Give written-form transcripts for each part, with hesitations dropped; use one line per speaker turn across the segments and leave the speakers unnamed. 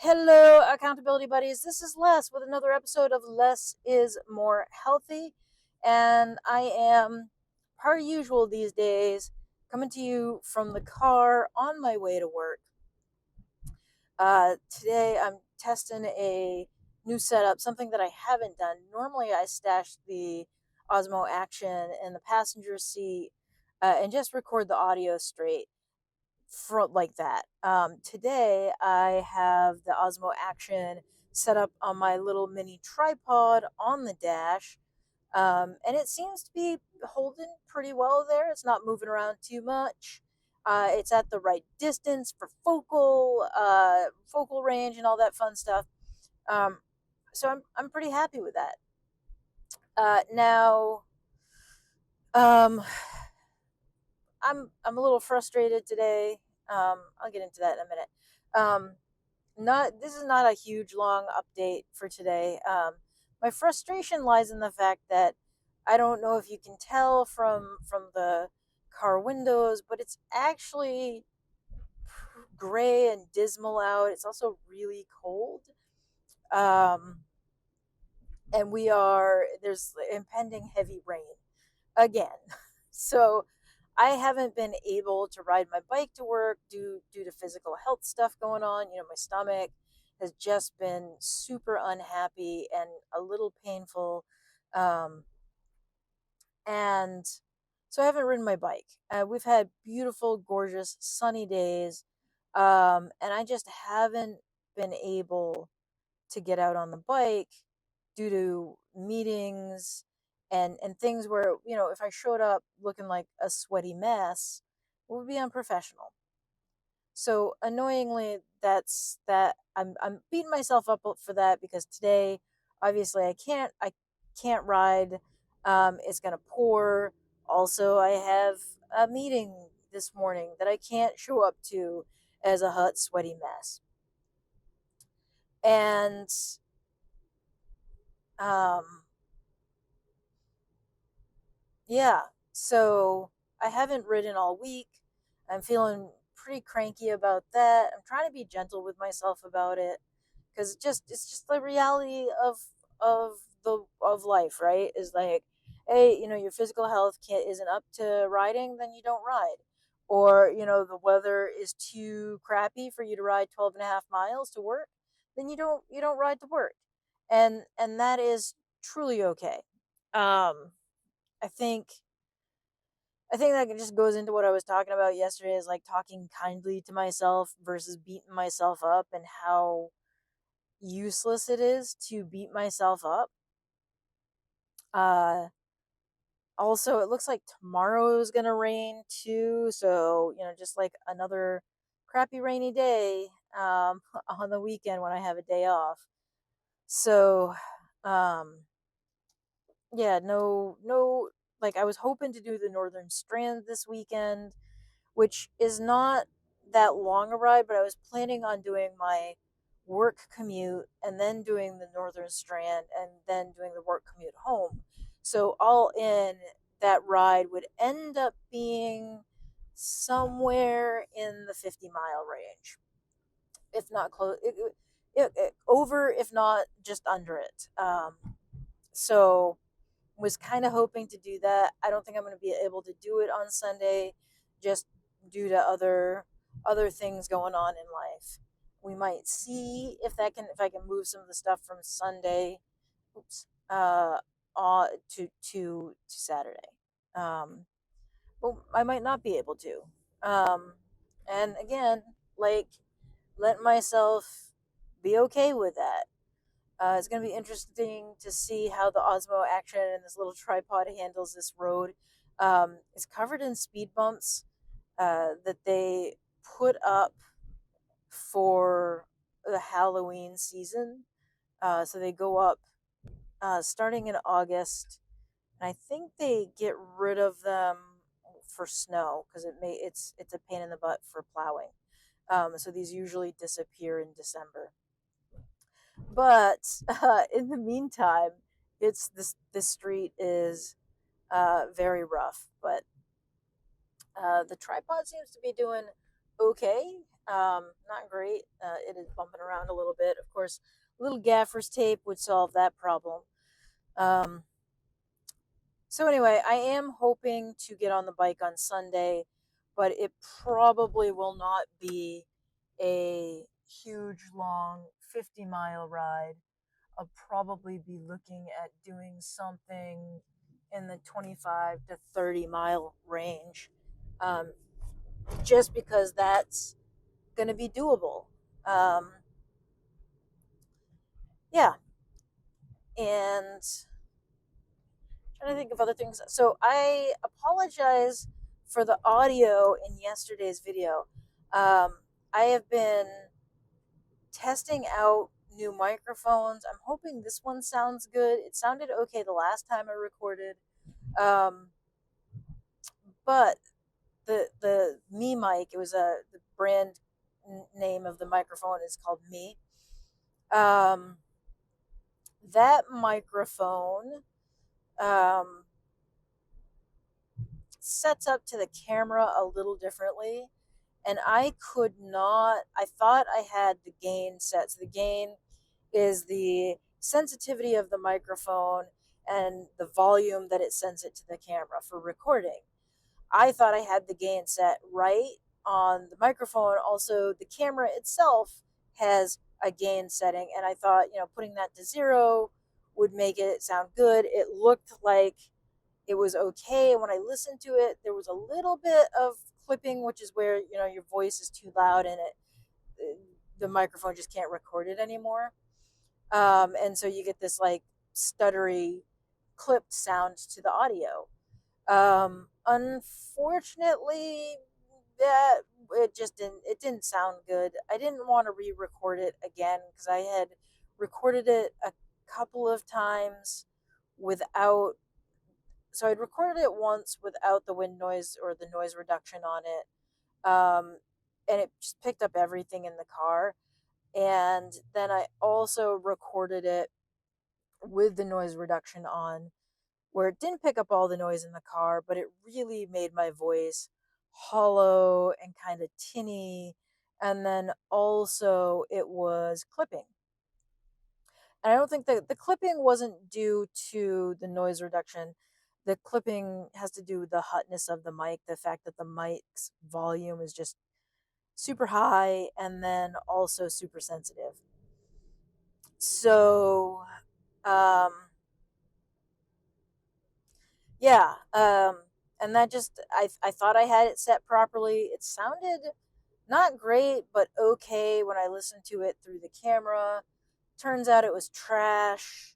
Hello, accountability buddies. This is Les with another episode of Less is More Healthy. And I am, per usual these days, coming to you from the car on my way to work. Today I'm testing a new setup, something that I haven't done. Normally I stash the Osmo Action in the passenger seat and just record the audio straight like that. Today I have the Osmo Action set up on my little mini tripod on the dash, and it seems to be holding pretty well there. It's not moving around too much. It's at the right distance for focal range and all that fun stuff. Um, so I'm pretty happy with that. Now, um, I'm a little frustrated today. I'll get into that in a minute. Not This is not a huge long update for today. My frustration lies in the fact that I don't know if you can tell from the car windows, but it's actually gray and dismal out. It's also really cold. Um, and there's impending heavy rain again. So I haven't been able to ride my bike to work due to physical health stuff going on. My stomach has just been super unhappy and a little painful. Um, and so I haven't ridden my bike. We've had beautiful, gorgeous, sunny days. And I just haven't been able to get out on the bike due to meetings and things where, if I showed up looking like a sweaty mess, it would be unprofessional. So annoyingly, that's that I'm beating myself up for that because today obviously I can't ride. It's gonna pour. Also, I have a meeting this morning that I can't show up to as a hot sweaty mess. And um yeah, so I haven't ridden all week. I'm feeling pretty cranky about that. I'm trying to be gentle with myself about it because it's just the reality of of life, right? Is like, hey, your physical health can't isn't up to riding, then you don't ride. Or, the weather is too crappy for you to ride 12 and a half miles to work, then you don't ride to work. And that is truly okay. Um I think I think that just goes into what I was talking about yesterday is like talking kindly to myself versus beating myself up and how useless it is to beat myself up. Uh Also, it looks like tomorrow is going to rain too, so, just like another crappy rainy day on the weekend when I have a day off. So, um yeah, no, like I was hoping to do the Northern Strand this weekend, which is not that long a ride, but I was planning on doing my work commute and then doing the Northern Strand and then doing the work commute home. So, all in, that ride would end up being somewhere in the 50-mile range, if not close, over, if not just under it. So, was kind of hoping to do that. I don't think I'm going to be able to do it on Sunday just due to other things going on in life. We might see if I can move some of the stuff from Sunday, oops, to Saturday. Um but I might not be able to. Um and again, like, let myself be okay with that. It's going to be interesting to see how the Osmo Action and this little tripod handles this road. It's covered in speed bumps that they put up for the Halloween season. So they go up starting in August, and I think they get rid of them for snow because it's a pain in the butt for plowing. So these usually disappear in December. But in the meantime, it's this street is very rough, but the tripod seems to be doing okay. Not great. It is bumping around a little bit. Of course, a little gaffer's tape would solve that problem. Um, so anyway, I am hoping to get on the bike on Sunday, but it probably will not be a huge, long 50-mile ride. I'll probably be looking at doing something in the 25 to 30-mile range, um, just because that's going to be doable. Um, yeah, and trying to think of other things. So I apologize for the audio in yesterday's video. Um, I have been testing out new microphones. I'm hoping this one sounds good. It sounded okay the last time I recorded, um, but the Me mic. It was the brand name of the microphone is called Me. Um, that microphone um, sets up to the camera a little differently, and I could not. I thought I had the gain set. So the gain is the sensitivity of the microphone and the volume that it sends it to the camera for recording. I thought I had the gain set right on the microphone. Also, the camera itself has a gain setting, and I thought, putting that to zero would make it sound good. It looked like it was okay. When I listened to it, there was a little bit of clipping, which is where, your voice is too loud and the microphone just can't record it anymore. And so you get this like stuttery, clipped sound to the audio. Unfortunately, that it didn't sound good. I didn't want to re-record it again because I had recorded it a couple of times without. So I'd recorded it once without the wind noise or the noise reduction on it, and it just picked up everything in the car. And then I also recorded it with the noise reduction on, where it didn't pick up all the noise in the car, but it really made my voice hollow and kind of tinny. And then also it was clipping. And I don't think the clipping wasn't due to the noise reduction. The clipping has to do with the hotness of the mic, the fact that the mic's volume is just super high and then also super sensitive. So, um, yeah, and that just I thought I had it set properly. It sounded not great, but okay when I listened to it through the camera. Turns out it was trash.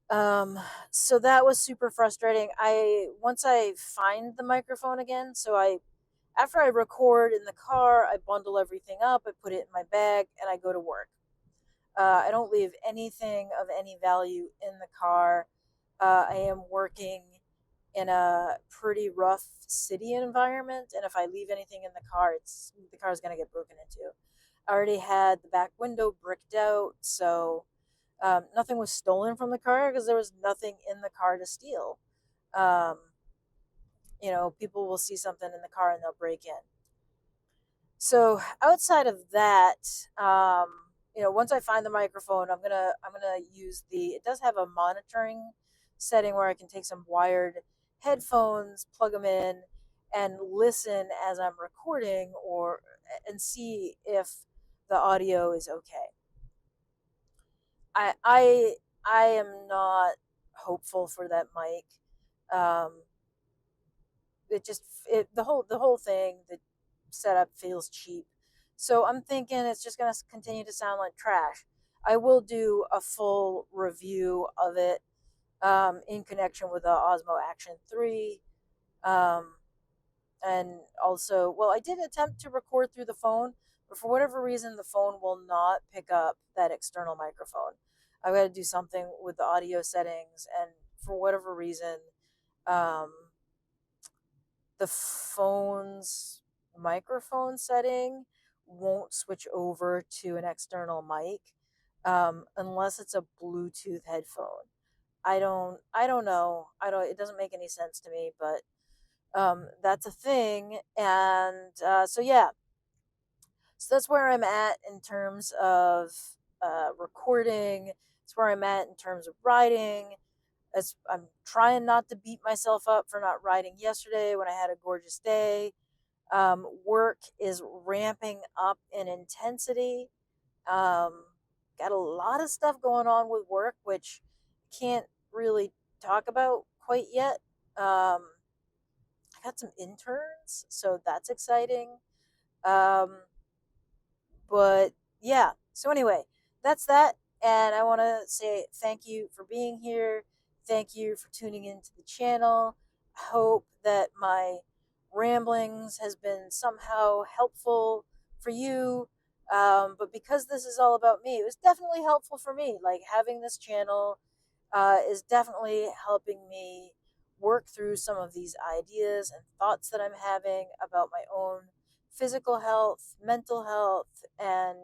Um, so that was super frustrating. I Once I find the microphone again, so I after I record in the car, I bundle everything up, I put it in my bag, and I go to work. I don't leave anything of any value in the car. I am working in a pretty rough city environment, and if I leave anything in the car is going to get broken into. I already had the back window bricked out, so nothing was stolen from the car because there was nothing in the car to steal. Um, People will see something in the car and they'll break in. So outside of that, once I find the microphone, I'm gonna use the. It does have a monitoring setting where I can take some wired headphones, plug them in, and listen as I'm recording, or and see if the audio is okay. I I I am not hopeful for that mic. Um, it just the whole thing, the setup feels cheap. So I'm thinking it's just going to continue to sound like trash. I will do a full review of it, in connection with the Osmo Action 3. Um, and also, well, I did attempt to record through the phone, but for whatever reason, the phone will not pick up that external microphone. I've got to do something with the audio settings, and for whatever reason, um, the phone's microphone setting won't switch over to an external mic, unless it's a Bluetooth headphone. I don't know. I don't. It doesn't make any sense to me, but that's a thing. And so yeah, So that's where I'm at in terms of recording. It's where I'm at in terms of writing. I'm trying not to beat myself up for not writing yesterday when I had a gorgeous day. Work is ramping up in intensity. Um, got a lot of stuff going on with work, which can't really talk about quite yet. I got some interns, so that's exciting. Um, but yeah, so anyway, that's that. And I want to say thank you for being here. Thank you for tuning into the channel. I hope that my ramblings has been somehow helpful for you. But because this is all about me, it was definitely helpful for me. Like having this channel is definitely helping me work through some of these ideas and thoughts that I'm having about my own physical health, mental health, and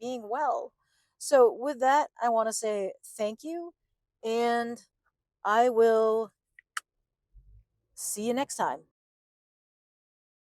being well. So, with that, I want to say thank you, and I will see you next time.